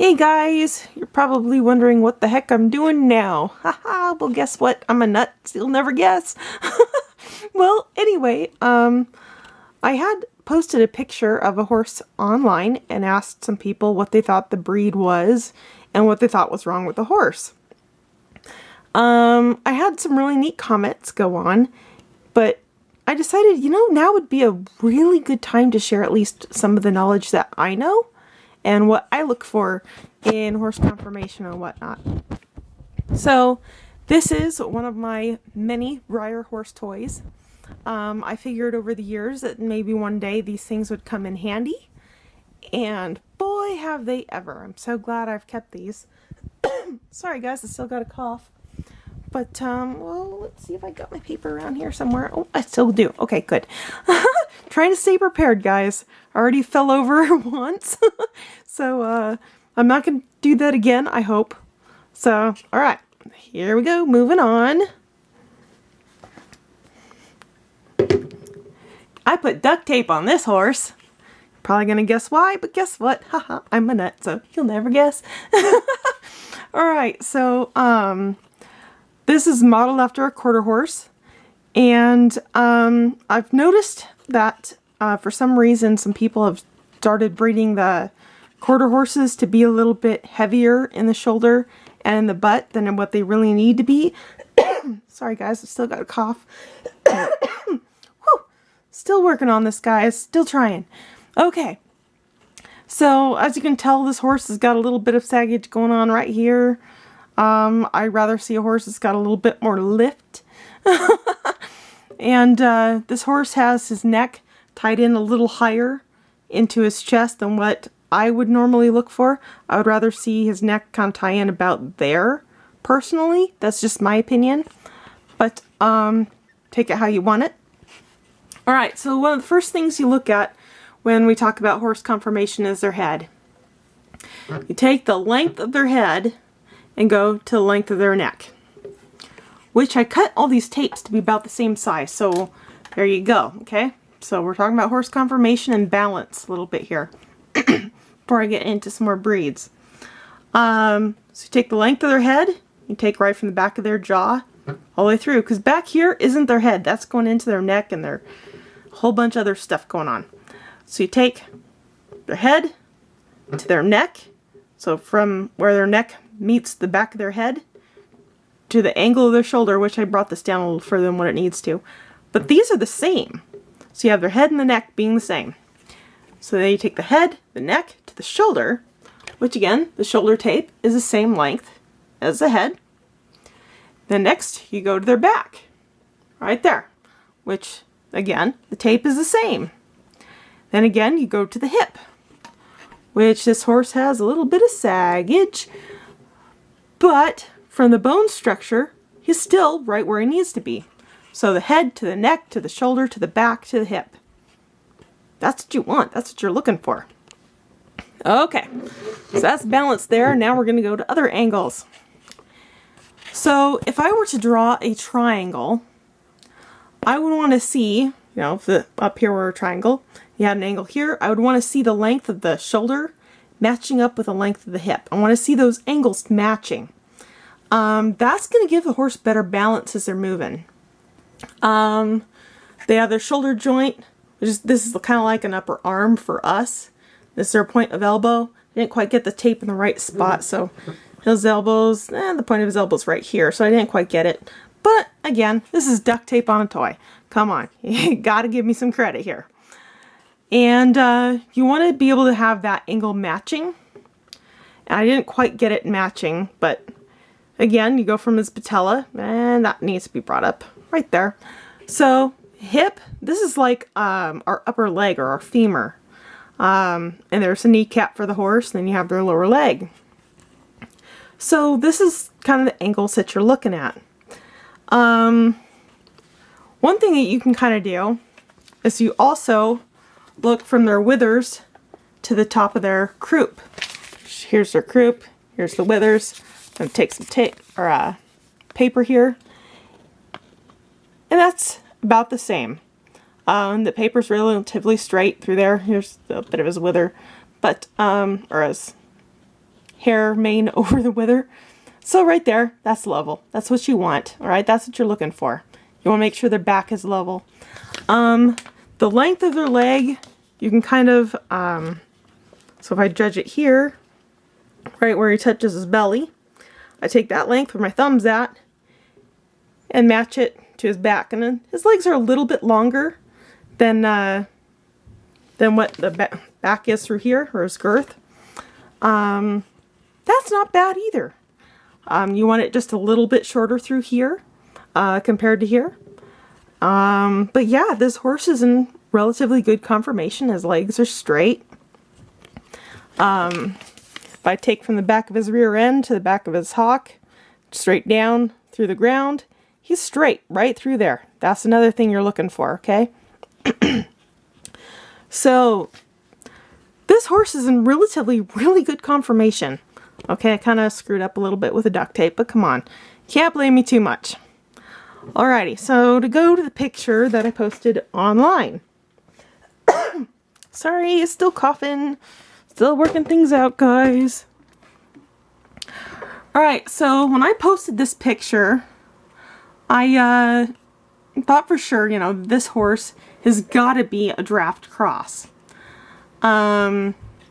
Hey guys, you're probably wondering what the heck I'm doing now. Haha, well guess what? I'm a nut, you'll never guess. Well, anyway, I had posted a picture of a horse online and asked some people what they thought the breed was and what they thought was wrong with the horse. I had some really neat comments go on, but I decided, now would be a really good time to share at least some of the knowledge that I know and what I look for in horse conformation and whatnot. So this is one of my many Breyer horse toys. I figured over the years that maybe one day these things would come in handy, and boy have they ever. I'm so glad I've kept these. Sorry guys, I still got a cough. But, well, let's see if I got my paper around here somewhere. Oh, I still do. Okay, good. Trying to stay prepared, guys. I already fell over once. So, I'm not going to do that again, I hope. So, alright. Here we go. Moving on. I put duct tape on this horse. Probably going to guess why, but guess what? Haha, I'm a nut, so you'll never guess. Alright, so, this is modeled after a quarter horse, and I've noticed that for some reason some people have started breeding the quarter horses to be a little bit heavier in the shoulder and in the butt than what they really need to be. Sorry guys, I've still got a cough. Still working on this, guys. Still trying. Okay. So, as you can tell, this horse has got a little bit of saggage going on right here. I'd rather see a horse that's got a little bit more lift. And this horse has his neck tied in a little higher into his chest than what I would normally look for. I would rather see his neck kind of tie in about there, personally. That's just my opinion. But take it how you want it. Alright, so one of the first things you look at when we talk about horse conformation is their head. You take the length of their head and go to the length of their neck, which I cut all these tapes to be about the same size, so there you go. Okay, so we're talking about horse conformation and balance a little bit here before I get into some more breeds. So you take the length of their head, you take right from the back of their jaw all the way through, because back here isn't their head, that's going into their neck and their whole bunch of other stuff going on. So you take their head to their neck, so from where their neck meets the back of their head to the angle of their shoulder, which I brought this down a little further than what it needs to. But these are the same. So you have their head and the neck being the same. So then you take the head, the neck, to the shoulder, which again, the shoulder tape is the same length as the head. Then next, you go to their back, right there, which again, the tape is the same. Then again, you go to the hip, which this horse has a little bit of saggage, but from the bone structure, he's still right where he needs to be. So the head to the neck, to the shoulder, to the back, to the hip. That's what you want. That's what you're looking for. Okay, so that's balance there. Now we're going to go to other angles. So if I were to draw a triangle, I would want to see, if up here were a triangle, you had an angle here, I would want to see the length of the shoulder matching up with the length of the hip. I want to see those angles matching. That's going to give the horse better balance as they're moving. They have their shoulder joint, this is kind of like an upper arm for us. This is their point of elbow. I didn't quite get the tape in the right spot, so his elbows, the point of his elbow is right here, so I didn't quite get it. But again, this is duct tape on a toy. Come on, you gotta give me some credit here. And you want to be able to have that angle matching. And I didn't quite get it matching, but again, you go from his patella, and that needs to be brought up right there. So hip, this is like our upper leg or our femur. And there's a kneecap for the horse, and then you have their lower leg. So this is kind of the angles that you're looking at. One thing that you can kind of do is you also look from their withers to the top of their croup. Here's their croup, here's the withers. I'm going to take some tape or paper here, and that's about the same. The paper's relatively straight through there. Here's a bit of his wither, but or his hair mane over the wither. So right there, that's level. That's what you want, all right? That's what you're looking for. You want to make sure their back is level. The length of their leg, you can kind of, so if I judge it here, right where he touches his belly, I take that length where my thumb's at and match it to his back. And then his legs are a little bit longer than what the back is through here, or his girth. That's not bad either. You want it just a little bit shorter through here compared to here. But yeah, this horse is in relatively good conformation. His legs are straight. If I take from the back of his rear end to the back of his hock, straight down through the ground, he's straight right through there. That's another thing you're looking for, okay? So this horse is in really good conformation. Okay, I kind of screwed up a little bit with the duct tape, but come on. Can't blame me too much. Alrighty, so to go to the picture that I posted online. Sorry, still coughing. Still working things out, guys. Alright, so when I posted this picture, I thought for sure, you know, this horse has got to be a draft cross.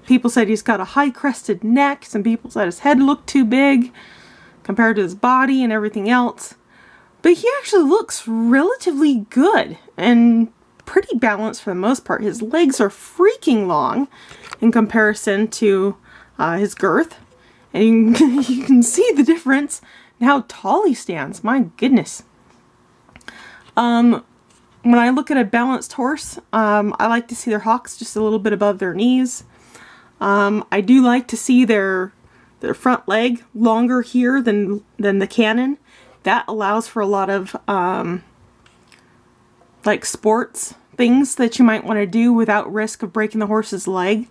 People said he's got a high crested neck. Some people said his head looked too big compared to his body and everything else. But he actually looks relatively good and pretty balanced for the most part. His legs are freaking long in comparison to his girth. And you can see the difference in how tall he stands. My goodness. When I look at a balanced horse, I like to see their hocks just a little bit above their knees. I do like to see their front leg longer here than the cannon. That allows for a lot of like sports things that you might want to do without risk of breaking the horse's leg.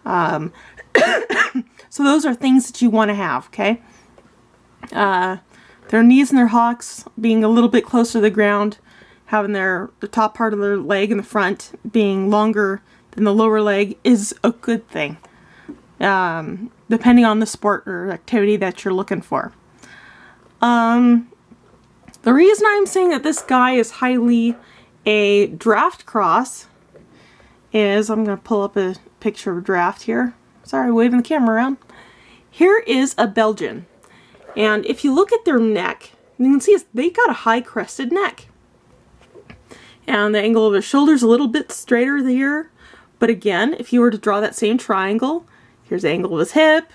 So those are things that you want to have, okay? Their knees and their hocks being a little bit closer to the ground, having the top part of their leg in the front being longer than the lower leg is a good thing, depending on the sport or activity that you're looking for. The reason I'm saying that this guy is highly a draft cross is, I'm going to pull up a picture of a draft here. Sorry, waving the camera around. Here is a Belgian. And if you look at their neck, you can see they got a high crested neck. And the angle of their shoulder's a little bit straighter here. But again, if you were to draw that same triangle, here's the angle of his hip.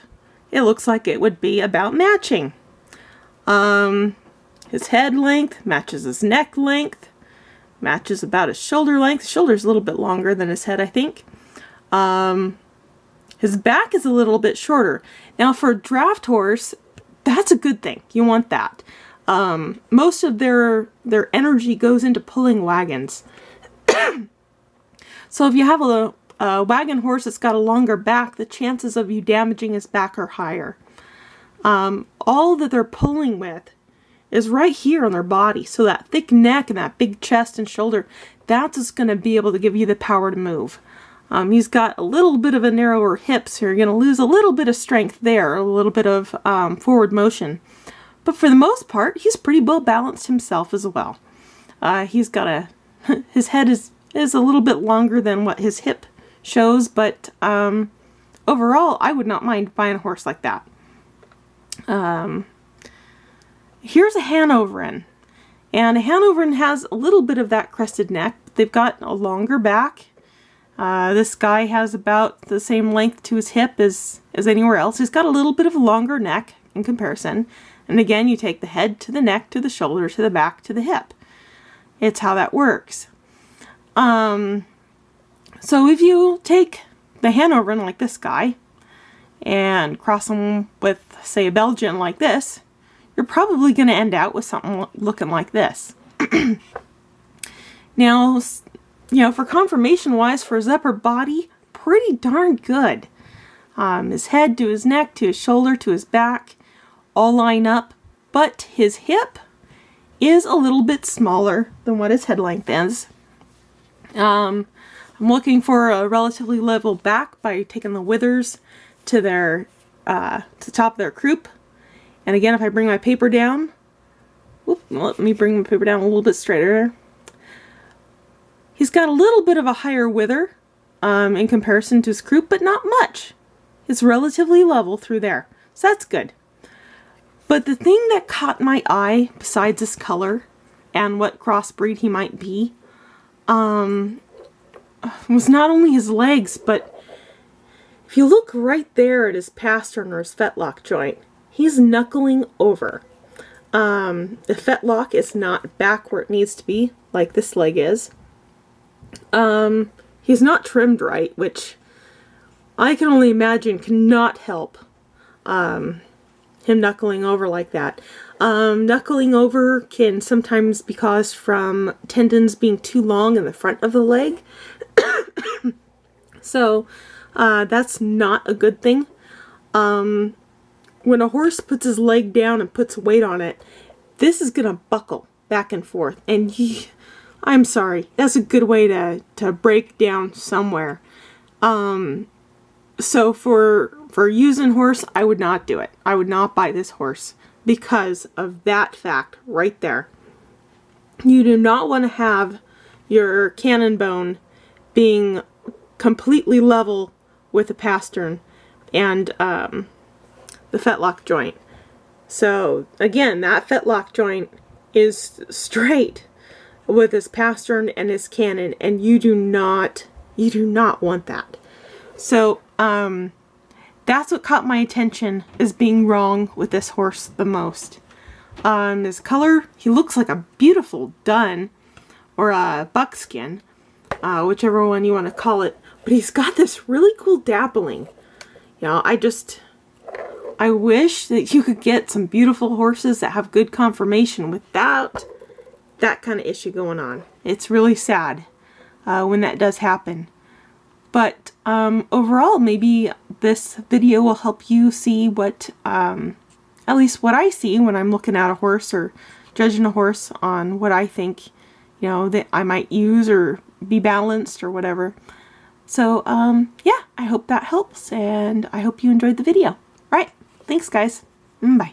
It looks like it would be about matching. His head length matches his neck length. Matches about his shoulder length. His shoulder's a little bit longer than his head, I think. His back is a little bit shorter. Now for a draft horse, that's a good thing. You want that. Most of their energy goes into pulling wagons. So if you have a wagon horse that's got a longer back, the chances of you damaging his back are higher. All that they're pulling with is right here on their body. So that thick neck and that big chest and shoulder, that's what's going to be able to give you the power to move. He's got a little bit of a narrower hip, so you're going to lose a little bit of strength there, a little bit of forward motion. But for the most part, he's pretty well balanced himself as well. He's got his head is a little bit longer than what his hip shows, but overall, I would not mind buying a horse like that. Here's a Hanoverian. And a Hanoverian has a little bit of that crested neck, but they've got a longer back. This guy has about the same length to his hip as anywhere else. He's got a little bit of a longer neck in comparison. And again, you take the head to the neck, to the shoulder, to the back, to the hip. It's how that works. So if you take the Hanoverian like this guy and cross him with, say, a Belgian like this, you're probably going to end out with something looking like this. Now, you know, for conformation wise, for his upper body, pretty darn good. His head to his neck, to his shoulder, to his back, all line up, but his hip is a little bit smaller than what his head length is. I'm looking for a relatively level back by taking the withers to their croup. And again, if I bring my paper down, let me bring my paper down a little bit straighter. He's got a little bit of a higher wither in comparison to his croup, but not much. It's relatively level through there, so that's good. But the thing that caught my eye, besides his color and what crossbreed he might be, was not only his legs, but if you look right there at his pastern or his fetlock joint, he's knuckling over. The fetlock is not back where it needs to be, like this leg is. He's not trimmed right, which I can only imagine cannot help him knuckling over like that. Knuckling over can sometimes be caused from tendons being too long in the front of the leg. So that's not a good thing. When a horse puts his leg down and puts weight on it, this is going to buckle back and forth. And I'm sorry, that's a good way to break down somewhere. So for using horse, I would not do it. I would not buy this horse because of that fact right there. You do not want to have your cannon bone being completely level with the pastern and the fetlock joint. So again, that fetlock joint is straight with his pastern and his cannon, and you do not want that. So that's what caught my attention as being wrong with this horse the most. His color, he looks like a beautiful dun or a buckskin, whichever one you want to call it, but he's got this really cool dappling. You know, I wish that you could get some beautiful horses that have good conformation without that kind of issue going on. It's really sad when that does happen. But overall, maybe this video will help you see what, at least what I see when I'm looking at a horse or judging a horse on what I think, you know, that I might use or be balanced or whatever. So, yeah, I hope that helps, and I hope you enjoyed the video. All right, thanks guys. Bye.